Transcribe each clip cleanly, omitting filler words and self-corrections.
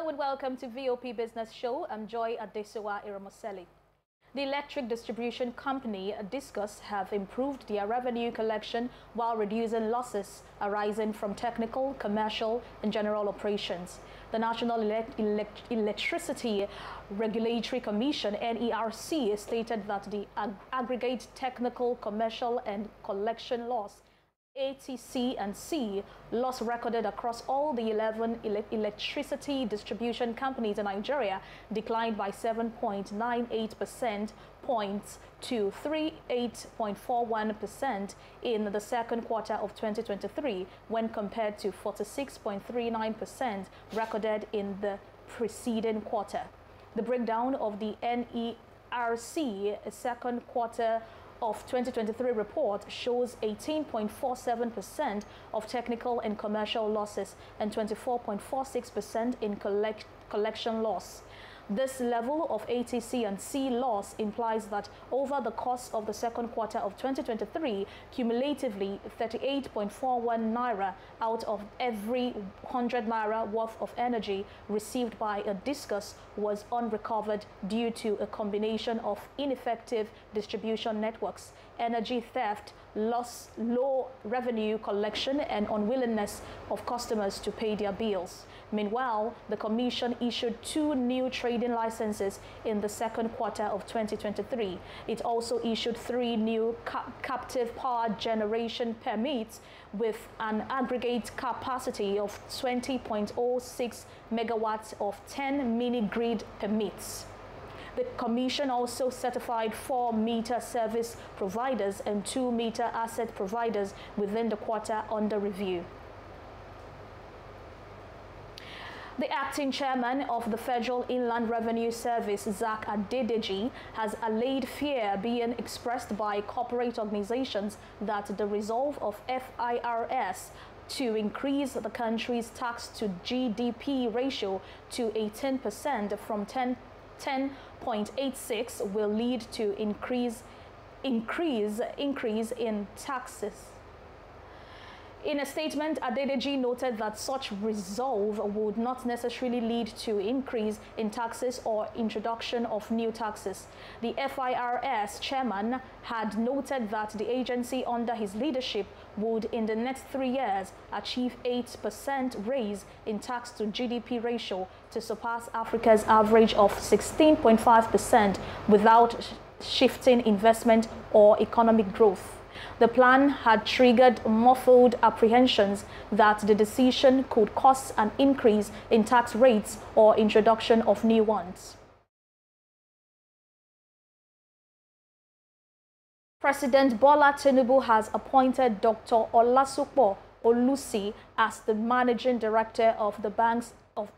Hello and welcome to VOP Business Show. I'm Joy Adesowa Iramoseli. The electric distribution company Discus have improved their revenue collection while reducing losses arising from technical, commercial and general operations. The National Electricity Regulatory Commission (NERC) stated that the aggregate technical, commercial and collection loss ATC and C loss recorded across all the 11 electricity distribution companies in Nigeria declined by 7.98% points to 38.41% in the second quarter of 2023 when compared to 46.39% recorded in the preceding quarter. The breakdown of the NERC second quarter of 2023 report shows 18.47% of technical and commercial losses and 24.46% in collection loss. This level of ATC and C loss implies that over the course of the second quarter of 2023, cumulatively 38.41 Naira out of every 100 Naira worth of energy received by a Discus was unrecovered due to a combination of ineffective distribution networks, energy theft, low revenue collection and unwillingness of customers to pay their bills. Meanwhile, the Commission issued 2 new trading licenses in the second quarter of 2023. It also issued 3 new captive power generation permits with an aggregate capacity of 20.06 megawatts of 10 mini-grid permits. The Commission also certified 4 meter service providers and 2 meter asset providers within the quarter under review. The acting chairman of the Federal Inland Revenue Service, Zak Adedeji, has allayed fear being expressed by corporate organizations that the resolve of FIRS to increase the country's tax to GDP ratio to 18% from 10.86 will lead to increase in taxes. In a statement, Adedeji noted that such resolve would not necessarily lead to increase in taxes or introduction of new taxes. The FIRS chairman had noted that the agency under his leadership would in the next 3 years achieve 8% raise in tax to GDP ratio to surpass Africa's average of 16.5% without shifting investment or economic growth. The plan had triggered muffled apprehensions that the decision could cause an increase in tax rates or introduction of new ones. President Bola Tinubu has appointed Dr. Olasupo Olusi as the Managing Director of the Bank of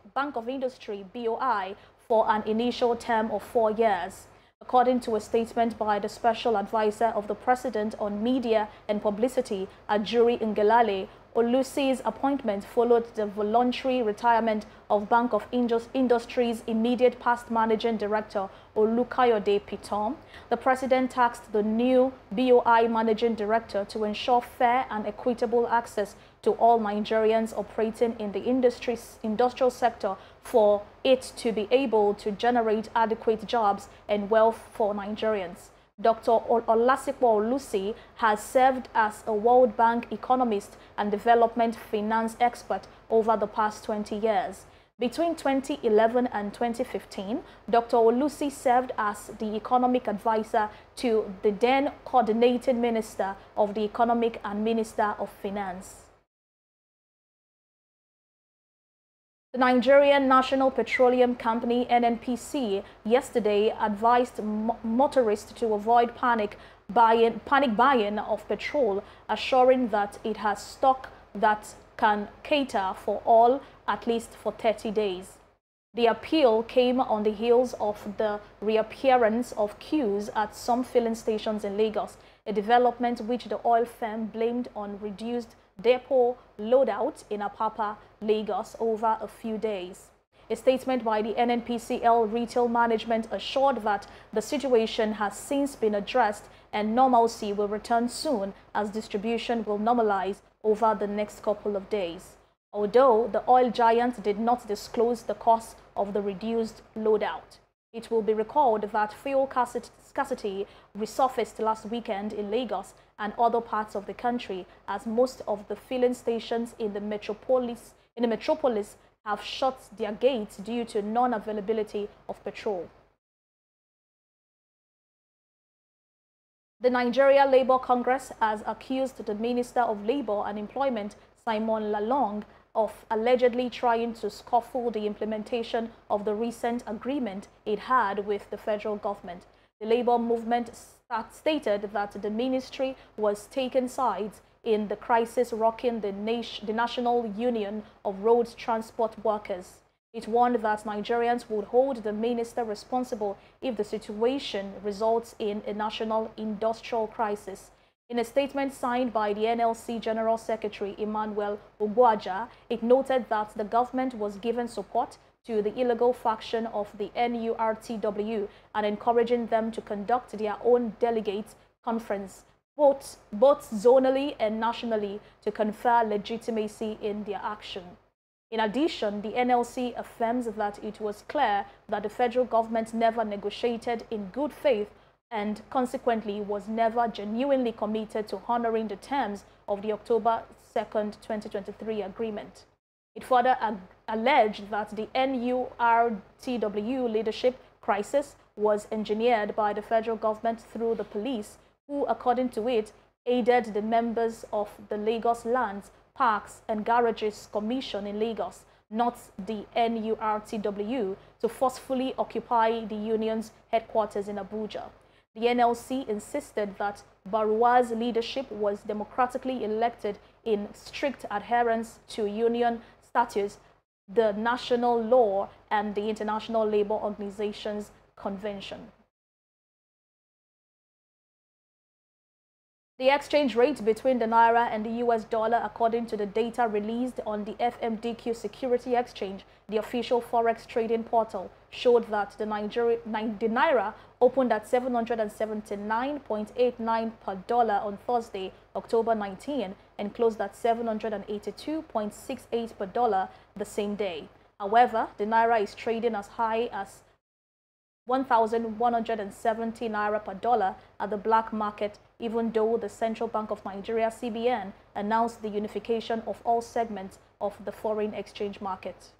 Industry (BOI) for an initial term of 4 years. According to a statement by the Special Advisor of the President on Media and Publicity, Ajuri Ngelale, Olusi's appointment followed the voluntary retirement of Bank of Industry's immediate past Managing Director, Olukayode Pitom. The President tasked the new BOI Managing Director to ensure fair and equitable access to all Nigerians operating in the industrial sector for it to be able to generate adequate jobs and wealth for Nigerians. Dr. Olasipo Olusi has served as a World Bank economist and development finance expert over the past 20 years. Between 2011 and 2015, Dr. Olusi served as the economic advisor to the then coordinating minister of the economic and minister of finance. The Nigerian National Petroleum Company (NNPC) yesterday advised motorists to avoid panic buying of petrol, assuring that it has stock that can cater for all at least for 30 days. The appeal came on the heels of the reappearance of queues at some filling stations in Lagos, a development which the oil firm blamed on reduced depot loadout in Apapa, Lagos over a few days. A statement by the NNPCL retail management assured that the situation has since been addressed and normalcy will return soon as distribution will normalize over the next couple of days. although the oil giant did not disclose the cause of the reduced loadout. It will be recalled that fuel scarcity resurfaced last weekend in Lagos and other parts of the country, as most of the filling stations in the metropolis have shut their gates due to non-availability of petrol. The Nigeria Labour Congress has accused the Minister of Labour and Employment, Simon Lalong, of allegedly trying to scuffle the implementation of the recent agreement it had with the federal government. The Labour movement stated that the ministry was taking sides in the crisis rocking the National Union of Road Transport Workers. It warned that Nigerians would hold the minister responsible if the situation results in a national industrial crisis. In a statement signed by the NLC General Secretary Emmanuel Ogbuaja, it noted that the government was giving support to the illegal faction of the NURTW and encouraging them to conduct their own delegate conference, both zonally and nationally, to confer legitimacy in their action. In addition, the NLC affirms that it was clear that the federal government never negotiated in good faith and consequently was never genuinely committed to honoring the terms of the October 2nd, 2023 agreement. It further alleged that the NURTW leadership crisis was engineered by the federal government through the police, who, according to it, aided the members of the Lagos Lands, Parks and Garages Commission in Lagos, not the NURTW, to forcefully occupy the union's headquarters in Abuja. The NLC insisted that Baruwa's leadership was democratically elected in strict adherence to union statutes, the national law, and the International Labour Organization's convention. The exchange rate between the Naira and the US dollar, according to the data released on the FMDQ Security Exchange, the official forex trading portal, showed that the Naira opened at 779.89 per dollar on Thursday, October 19, and closed at 782.68 per dollar the same day. However, the Naira is trading as high as 1,170 Naira per dollar at the black market, even though the Central Bank of Nigeria, CBN, announced the unification of all segments of the foreign exchange market.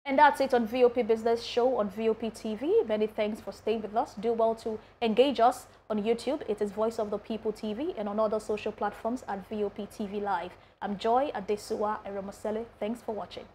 And that's it on VOP Business Show on VOP TV. Many thanks for staying with us. Do well to engage us on YouTube. It is Voice of the People TV, and on other social platforms at VOP TV Live. I'm Joy Adesua Eremosele. Thanks for watching.